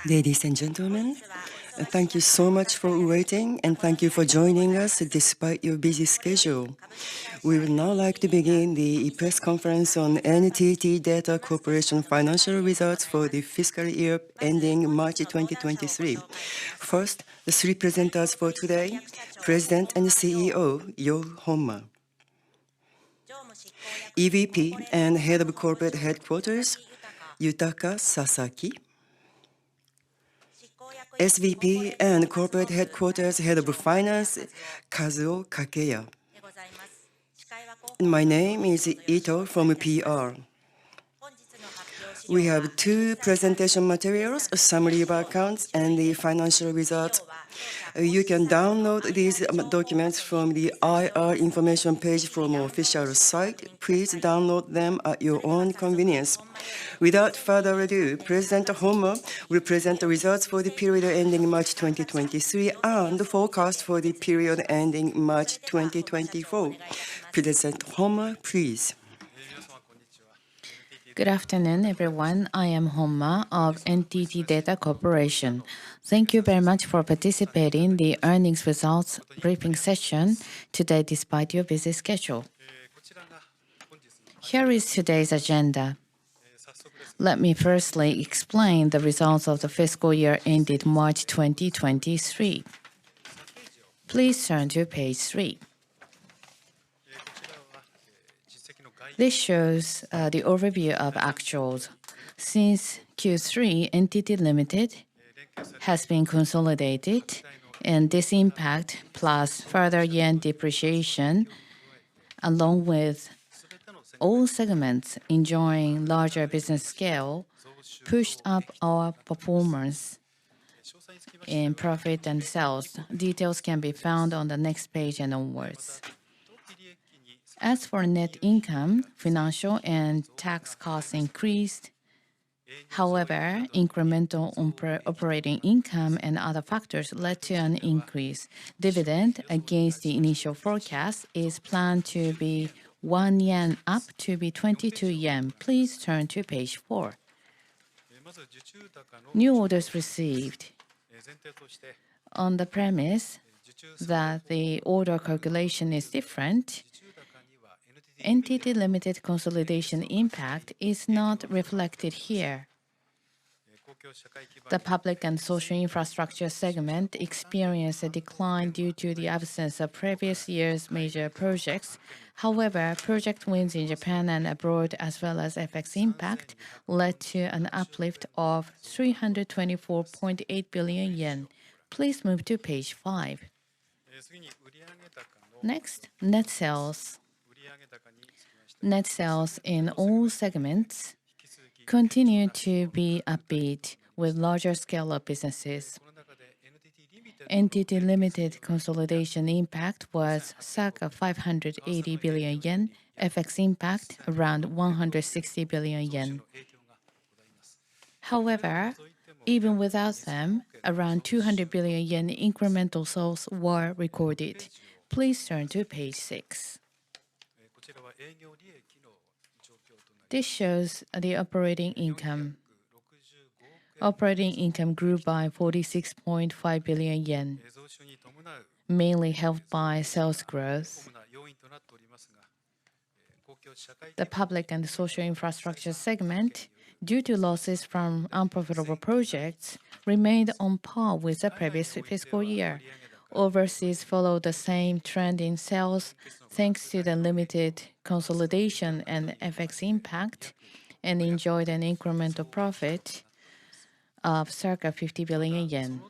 Ladies and gentlemen, thank you so much for waiting and thank you for joining us despite your busy schedule. We would now like to begin the press conference on NTT Data Corporation financial results for the fiscal year ending March 2023. First, the three presenters for today, President and CEO Yo Honma, EVP and Head of Corporate Headquarters Yutaka Sasaki, SVP and Corporate Headquarters Head of Finance, Kazuo Kakeya. My name is Ito from PR. We have two presentation materials, a summary of accounts and the financial results. You can download these documents from the IR information page from our official site. Please download them at your own convenience. Without further ado, President Honma will present the results for the period ending March 2023 and the forecast for the period ending March 2024. President Honma, please. Good afternoon, everyone. I am Honma of NTT Data Corporation. Thank you very much for participating in the earnings results briefing session today despite your busy schedule. Here is today's agenda. Let me firstly explain the results of the fiscal year ended March 2023. Please turn to page 3. This shows the overview of actuals. Since Q3, NTT Limited has been consolidated, and this impact plus further yen depreciation, along with all segments enjoying larger business scale, pushed up our performance in profit and sales. Details can be found on the next page and onwards. As for net income, financial and tax costs increased. However, incremental operating income and other factors led to an increase. Dividend against the initial forecast is planned to be 1 yen up to be 22 yen. Please turn to page 4. New orders received. On the premise that the order calculation is different, NTT Limited consolidation impact is not reflected here. The public and social infrastructure segment experienced a decline due to the absence of previous year's major projects. However, project wins in Japan and abroad, as well as FX impact, led to an uplift of 324.8 billion yen. Please move to page 5. Next, net sales. Net sales in all segments continue to be upbeat with larger scale of businesses. NTT Limited consolidation impact was circa 580 billion yen, FX impact around 160 billion yen. However, even without them, around 200 billion yen incremental sales were recorded. Please turn to page 6. This shows the operating income. Operating income grew by 46.5 billion yen, mainly helped by sales growth. The public and social infrastructure segment, due to losses from unprofitable projects, remained on par with the previous fiscal year. Overseas followed the same trend in sales thanks to the limited consolidation and FX impact, and enjoyed an incremental profit of circa 50 billion yen.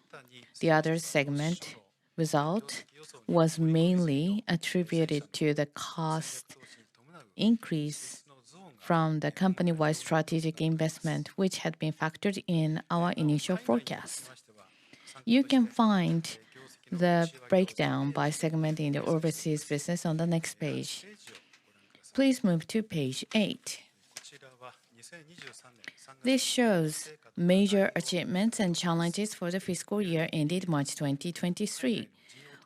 The other segment result was mainly attributed to the cost increase from the company-wide strategic investment, which had been factored in our initial forecast. You can find the breakdown by segment in the overseas business on the next page. Please move to page 8. This shows major achievements and challenges for the fiscal year ended March 2023.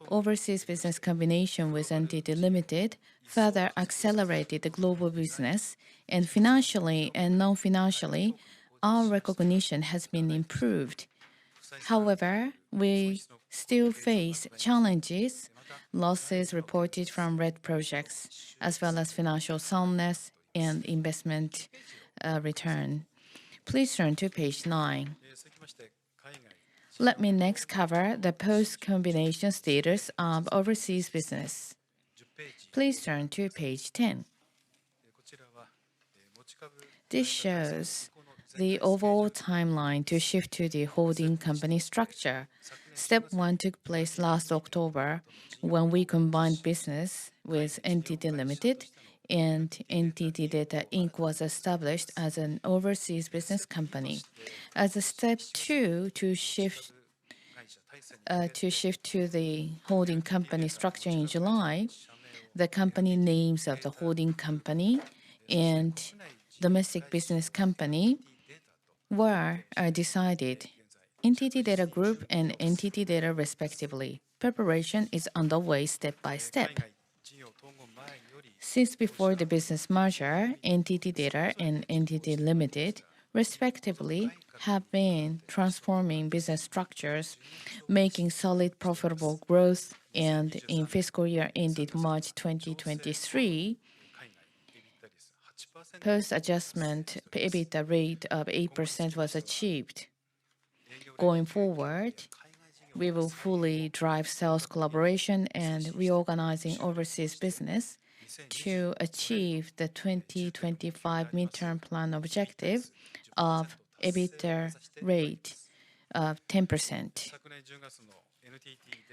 Overseas business combination with NTT Limited further accelerated the global business, and financially and non-financially, our recognition has been improved. However, we still face challenges, losses reported from red projects, as well as financial soundness and investment return. Please turn to page 9. Let me next cover the post-combination status of overseas business. Please turn to page 10. This shows the overall timeline to shift to the holding company structure. Step 1 took place last October when we combined business with NTT Limited, and NTT Data Inc. was established as an overseas business company. As a step 2 to shift to the holding company structure in July, the company names of the holding company and domestic business company were decided: NTT Data Group and NTT Data respectively. Preparation is underway step by step. Since before the business merger, NTT Data and NTT Limited respectively have been transforming business structures, making solid profitable growth, and in fiscal year ended March 2023, post-adjustment EBITDA rate of 8% was achieved. Going forward, we will fully drive sales collaboration and reorganizing overseas business to achieve the 2025 midterm plan objective of EBITDA rate of 10%.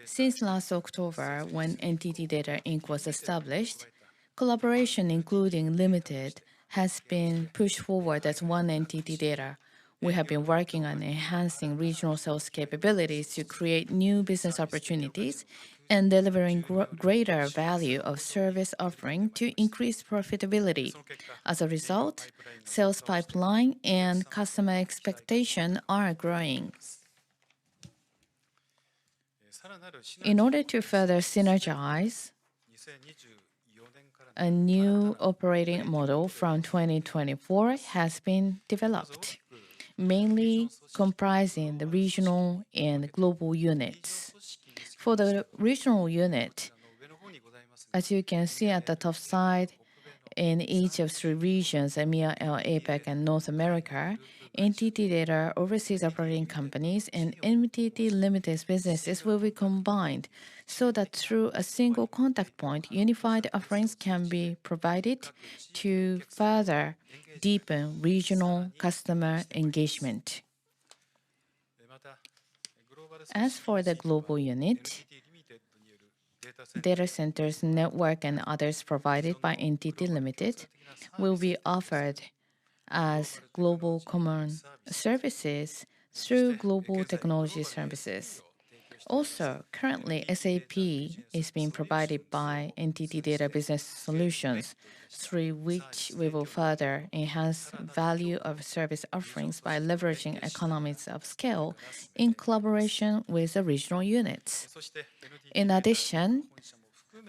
Since last October, when NTT Data Inc. was established, collaboration including Limited has been pushed forward as one NTT Data. We have been working on enhancing regional sales capabilities to create new business opportunities and delivering greater value of service offering to increase profitability. As a result, sales pipeline and customer expectation are growing. In order to further synergize, a new operating model from 2024 has been developed, mainly comprising the regional and global units. For the regional unit, as you can see at the top side, in each of 3 regions, EMEA, APAC, and North America, NTT Data overseas operating companies and NTT Limited's businesses will be combined so that through a single contact point, unified offerings can be provided to further deepen regional customer engagement. As for the global unit, data centers, network, and others provided by NTT Limited will be offered as global common services through global technology services. Also, currently, SAP is being provided by NTT Data Business Solutions, through which we will further enhance value of service offerings by leveraging economies of scale in collaboration with the regional units. In addition,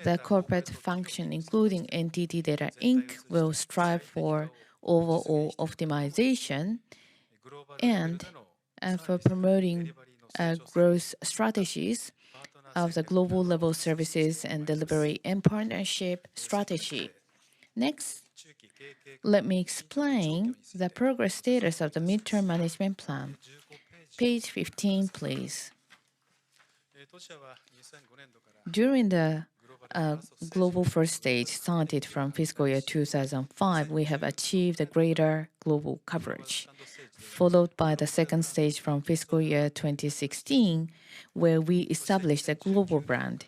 the corporate function, including NTT Data Inc., will strive for overall optimization and for promoting growth strategies of the global level services and delivery and partnership strategy. Next, let me explain the progress status of the midterm management plan. Page 15, please. During the global first stage started from fiscal year 2005, we have achieved a greater global coverage, followed by the second stage from fiscal year 2016, where we established a global brand.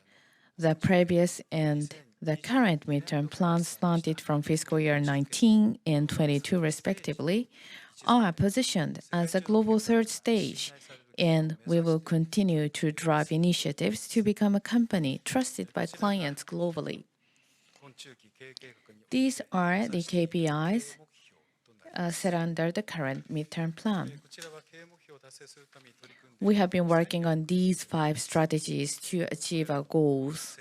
The previous and the current midterm plans started from fiscal year 19 and 22 respectively are positioned as a global third stage, and we will continue to drive initiatives to become a company trusted by clients globally. These are the KPIs set under the current midterm plan. We have been working on these 5 strategies to achieve our goals.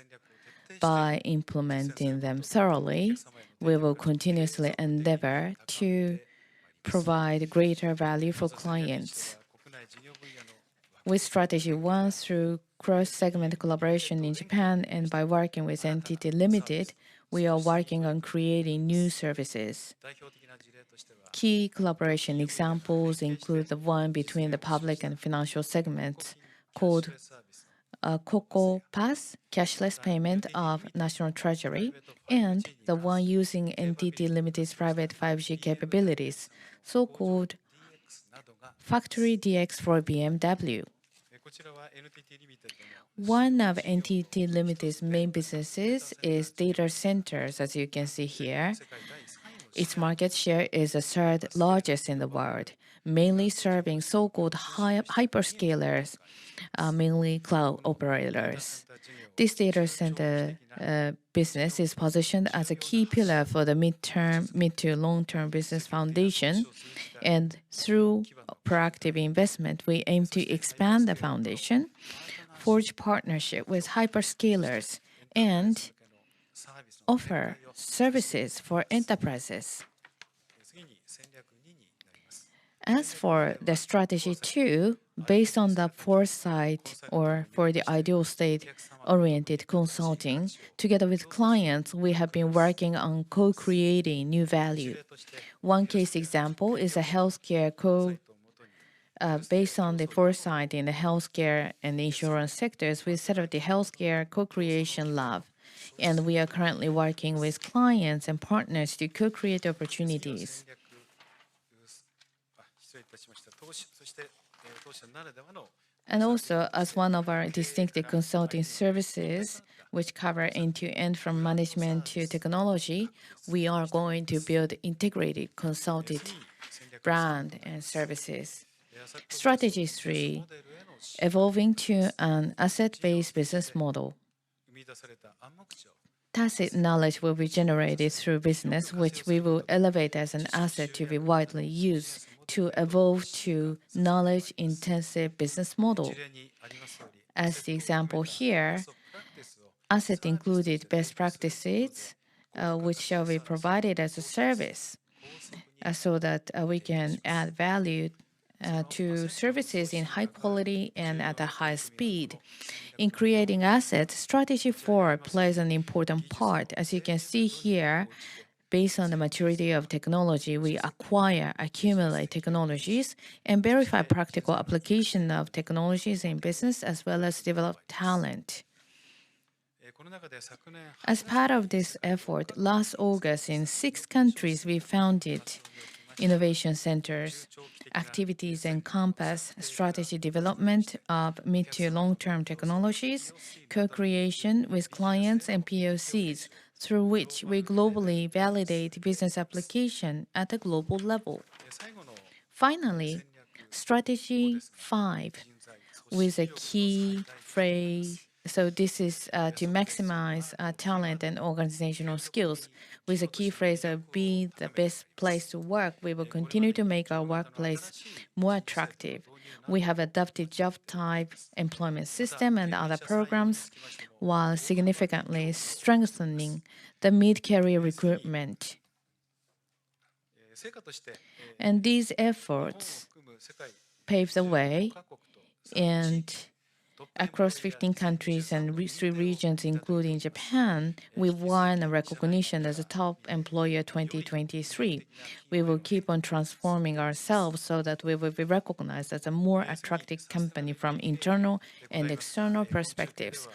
By implementing them thoroughly, we will continuously endeavor to provide greater value for clients. With Strategy 1 through cross-segment collaboration in Japan and by working with NTT Limited, we are working on creating new services. Key collaboration examples include the one between the public and financial segments called Coco Pass, cashless payment of National Treasury, and the one using NTT Limited's private 5G capabilities, so-called Factory DX for BMW. One of NTT Limited's main businesses is data centers, as you can see here. Its market share is the third largest in the world, mainly serving so-called hyperscalers, mainly cloud operators. This data center business is positioned as a key pillar for the mid to long-term business foundation, and through proactive investment, we aim to expand the foundation, forge partnership with hyperscalers, and offer services for enterprises. As for the strategy 2, based on the foresight or for the ideal state-oriented consulting, together with clients, we have been working on co-creating new value. One case example is a healthcare based on the foresight in the healthcare and the insurance sectors, we set up the healthcare co-creation lab. And we are currently working with clients and partners to co-create opportunities. And also, as one of our distinctive consulting services, which cover end-to-end from management to technology, we are going to build integrated consulted brand and services. Strategy 3, evolving to an asset-based business model. Tacit knowledge will be generated through business, which we will elevate as an asset to be widely used to evolve to knowledge-intensive business model. As the example here, asset included best practices, which shall be provided as a service, so that we can add value to services in high quality and at a high speed. In creating assets, strategy 4 plays an important part. As you can see here, based on the maturity of technology, we acquire, accumulate technologies, and verify practical application of technologies in business as well as develop talent. As part of this effort, last August in 6 countries, we founded innovation centers. Activities encompass strategy development of mid to long-term technologies, co-creation with clients and POCs, through which we globally validate business application at a global level. Finally, strategy 5, with a key phrase. So this is to maximize talent and organizational skills. With a key phrase of being the best place to work, we will continue to make our workplace more attractive. We have adopted job type, employment system, and other programs, while significantly strengthening the mid-career recruitment. And these efforts pave the way, and across 15 countries and 3 regions, including Japan, we won a recognition as a top employer 2023. We will keep on transforming ourselves so that we will be recognized as a more attractive company from internal and external perspectives.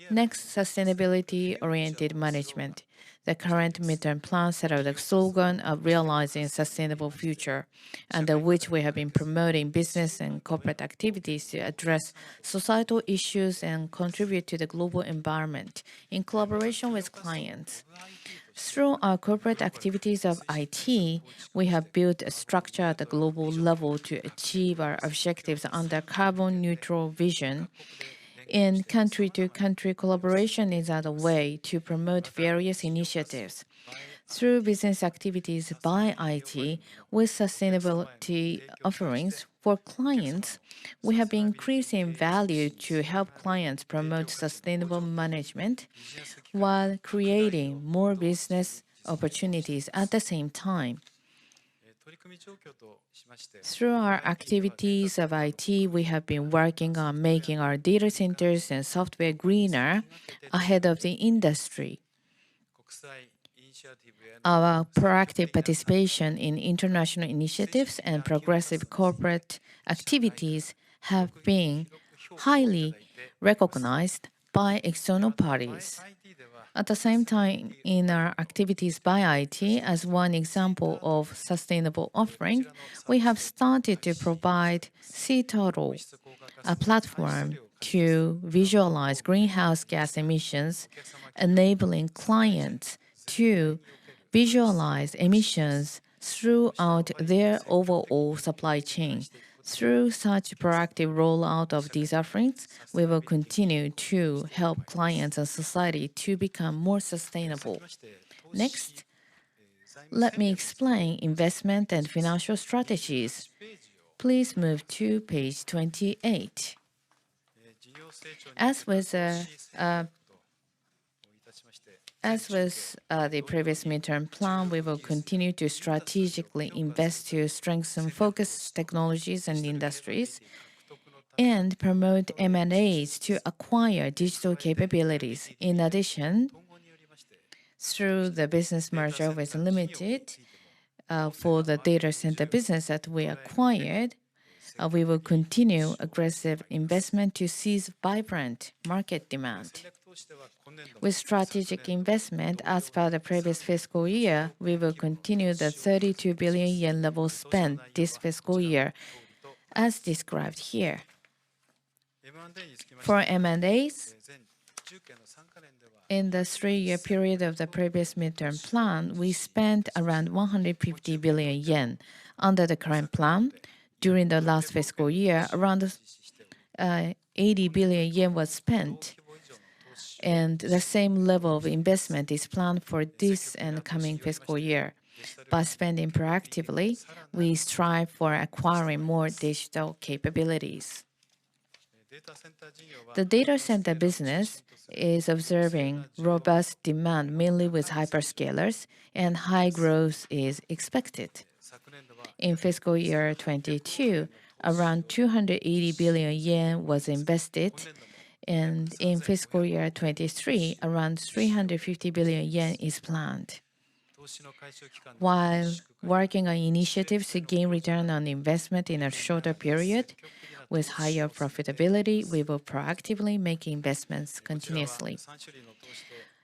Next, sustainability-oriented management. The current midterm plan set out the slogan of realizing a sustainable future, under which we have been promoting business and corporate activities to address societal issues and contribute to the global environment in collaboration with clients. Through our corporate activities of IT, we have built a structure at the global level to achieve our objectives under carbon neutral vision. In country-to-country collaboration is another way to promote various initiatives. Through business activities by IT with sustainability offerings for clients, we have been increasing value to help clients promote sustainable management while creating more business opportunities at the same time. Through our activities of IT, we have been working on making our data centers and software greener ahead of the industry. Our proactive participation in international initiatives and progressive corporate activities have been highly recognized by external parties. At the same time, in our activities by IT, as one example of sustainable offering, we have started to provide C-Total, a platform to visualize greenhouse gas emissions, enabling clients to visualize emissions throughout their overall supply chain. Through such proactive rollout of these offerings, we will continue to help clients and society to become more sustainable. Next, let me explain investment and financial strategies. Please move to page 28. As with the previous midterm plan, we will continue to strategically invest to strengthen focused technologies and industries and promote M&As to acquire digital capabilities. In addition, through the business merger with Limited for the data center business that we acquired, we will continue aggressive investment to seize vibrant market demand. With strategic investment, as per the previous fiscal year, we will continue the 32 billion yen level spent this fiscal year, as described here. For M&As, in the 3-year period of the previous midterm plan, we spent around 150 billion yen. Under the current plan, during the last fiscal year, around 80 billion yen was spent, and the same level of investment is planned for this and coming fiscal year. By spending proactively, we strive for acquiring more digital capabilities. The data center business is observing robust demand, mainly with hyperscalers, and high growth is expected. In fiscal year 22, around 280 billion yen was invested, and in fiscal year 23, around 350 billion yen is planned. While working on initiatives to gain return on investment in a shorter period, with higher profitability, we will proactively make investments continuously.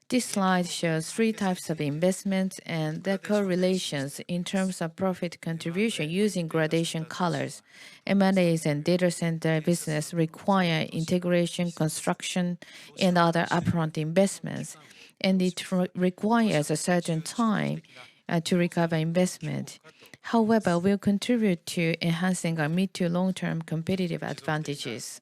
This slide shows 3 types of investments and their correlations in terms of profit contribution using gradation colors. M&As and data center business require integration, construction, and other upfront investments, and it requires a certain time to recover investment. However, will contribute to enhancing our mid to long-term competitive advantages.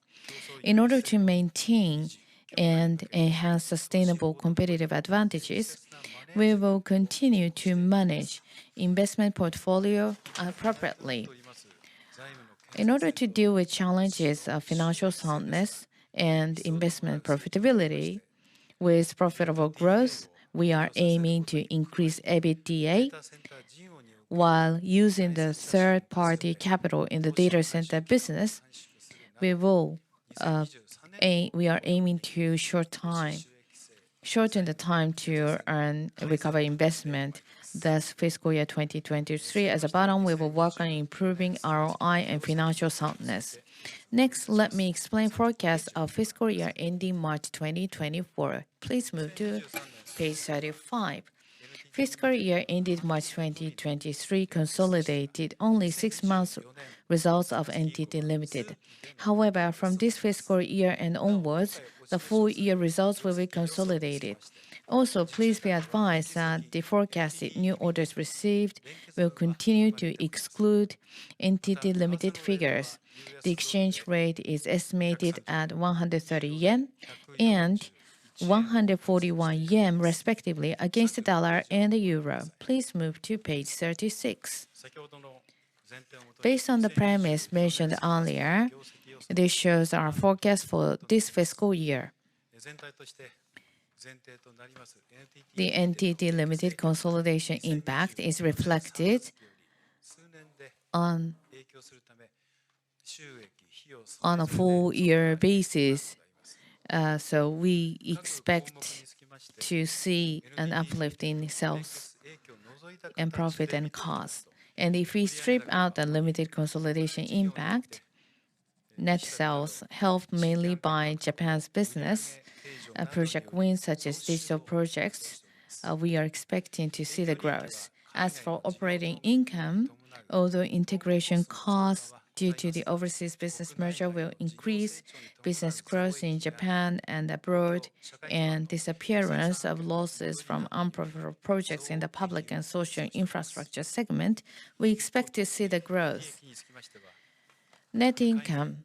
In order to maintain and enhance sustainable competitive advantages, we will continue to manage investment portfolio appropriately. In order to deal with challenges of financial soundness and investment profitability, with profitable growth, we are aiming to increase EBITDA while using the third-party capital in the data center business. We are aiming to shorten the time to recover investment. Thus, fiscal year 2023, as a bottom, we will work on improving ROI and financial soundness. Next, let me explain forecast of fiscal year ending March 2024. Please move to page 35. Fiscal year ended March 2023 consolidated only 6 months results of NTT Limited. However, from this fiscal year and onwards, the full year results will be consolidated. Also, please be advised that the forecasted new orders received will continue to exclude NTT Limited figures. The exchange rate is estimated at 130 yen and 141 yen respectively against the dollar and the euro. Please move to page 36. Based on the premise mentioned earlier, this shows our forecast for this fiscal year. The NTT Limited consolidation impact is reflected on a full year basis. So we expect to see an uplift in sales and profit and cost. And if we strip out the limited consolidation impact, net sales helped mainly by Japan's business, project wins such as digital projects, we are expecting to see the growth. As for operating income, although integration costs due to the overseas business merger will increase, business growth in Japan and abroad, and disappearance of losses from unprofitable projects in the public and social infrastructure segment, we expect to see the growth. Net income.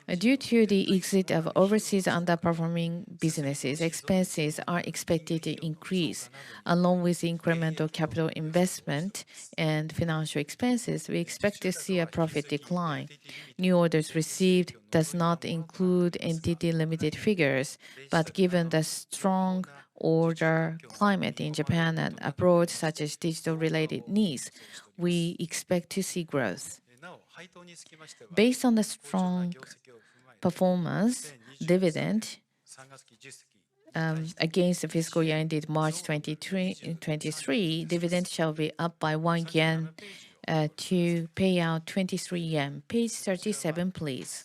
Due to the exit of overseas underperforming businesses, expenses are expected to increase. Along with incremental capital investment and financial expenses, we expect to see a profit decline. New orders received does not include entity limited figures, but given the strong order climate in Japan and abroad, such as digital-related needs, we expect to see growth. Based on the strong performance, dividend against the fiscal year ended March 2023, dividend shall be up by 1 yen to pay out 23 yen. Page 37, please.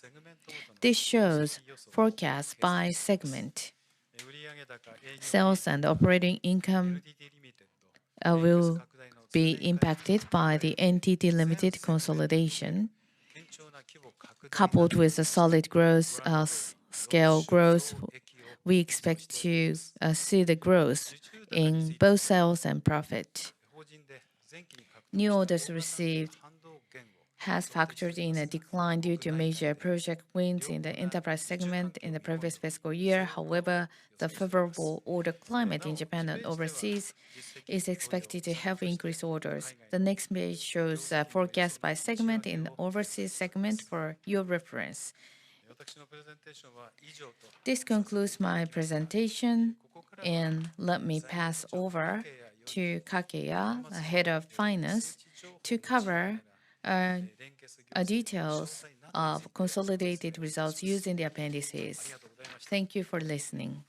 This shows forecast by segment. Sales and operating income will be impacted by the entity limited consolidation. Coupled with a solid growth, scale growth, we expect to see the growth in both sales and profit. New orders received has factored in a decline due to major project wins in the enterprise segment in the previous fiscal year. However, the favorable order climate in Japan and overseas is expected to help increase orders. The next page shows a forecast by segment in the overseas segment for your reference. This concludes my presentation, and let me pass over to Kakeya, the head of finance, to cover details of consolidated results using the appendices. Thank you for listening.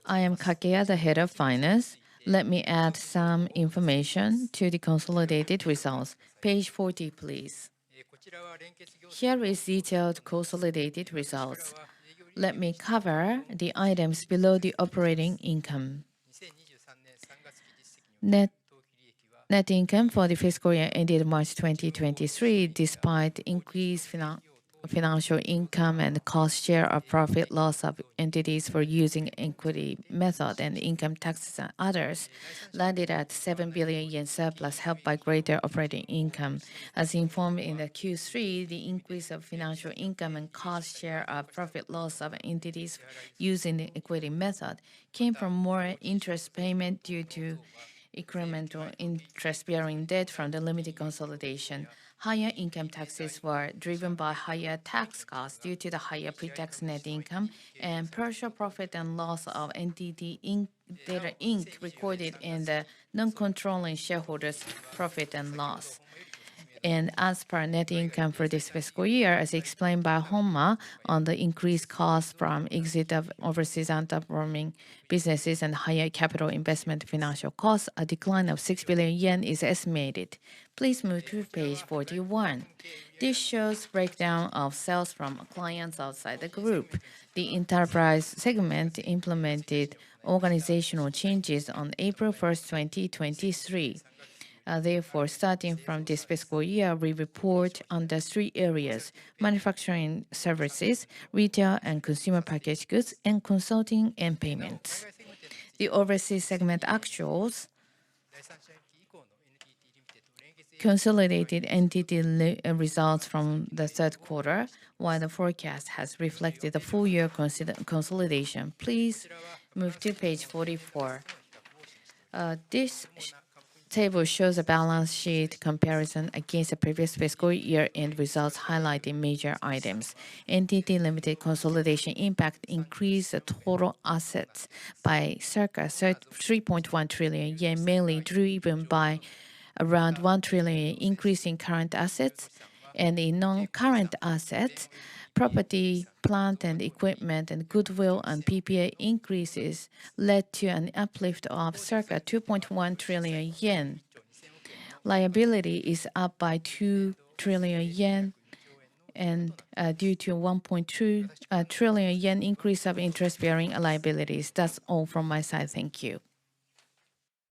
I am Kakeya, the head of finance. Let me add some information to the consolidated results. Page 40, please. Here is detailed consolidated results. Let me cover the items below the operating income. Net income for the fiscal year ended March 2023, despite increased financial income and cost share of profit loss of entities for using equity method and income taxes and others, landed at 7 billion yen surplus, helped by greater operating income. As informed in the Q3, the increase of financial income and cost share of profit loss of entities using the equity method came from more interest payment due to incremental interest-bearing debt from the limited consolidation. Higher income taxes were driven by higher tax costs due to the higher pre-tax net income and partial profit and loss of NTT Data Inc. recorded in the non-controlling shareholders' profit and loss. And as per net income for this fiscal year, as explained by Honma, on the increased cost from exit of overseas underperforming businesses and higher capital investment financial costs, a decline of 6 billion yen is estimated. Please move to page 41. This shows breakdown of sales from clients outside the group. The enterprise segment implemented organizational changes on April 1st, 2023. Therefore, starting from this fiscal year, we report under 3 areas: manufacturing services, retail and consumer packaged goods, and consulting and payments. The overseas segment actuals consolidated entity results from the third quarter, while the forecast has reflected the full year consolidation. Please move to page 44. This table shows a balance sheet comparison against the previous fiscal year-end results, highlighting major items. NTT Limited consolidation impact increased the total assets by circa 3.1 trillion yen, mainly driven by around 1 trillion increase in current assets, and in non-current assets, property, plant and equipment, and goodwill and PPA increases led to an uplift of circa 2.1 trillion yen. Liability is up by 2 trillion yen, and due to 1.2 trillion yen increase of interest-bearing liabilities. That's all from my side. Thank you.